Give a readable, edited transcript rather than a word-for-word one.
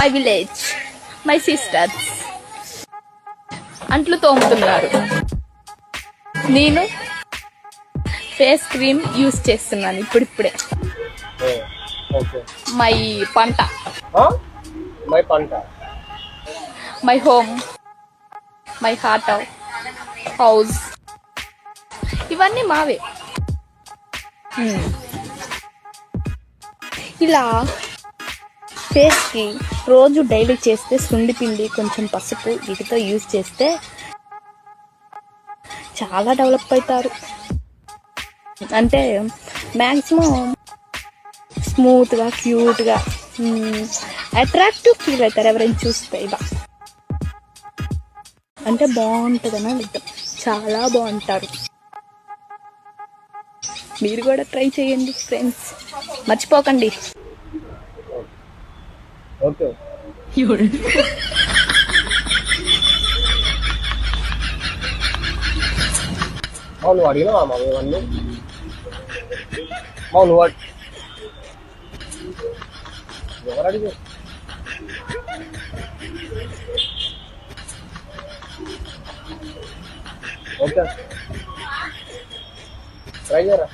My village, my sisters అంట్లు తోముతున్నారు. నేను face cream use చేస్తున్నాను ఇప్పుడిప్పుడే. మై పంట, my home, my heart house ఇవన్నీ మావే. ఇలా ఫేస్కి రోజు డైలీ చేస్తే సుండి పిండి కొంచెం పసుపు వీటితో యూజ్ చేస్తే చాలా డెవలప్ అవుతారు. అంటే మ్యాక్సిమం స్మూత్గా క్యూట్గా అట్రాక్టివ్ ఫీల్ అవుతారు ఎవరైనా చూస్తే. ఇలా అంటే బాగుంటుందని అర్థం, చాలా బాగుంటారు. మీరు కూడా ట్రై చేయండి ఫ్రెండ్స్, మర్చిపోకండి. ఓకే నువ్వు అడిగినా ఇవన్నీ నువ్వు ఎవరు అడిగి ఓకే ట్రై చేయరా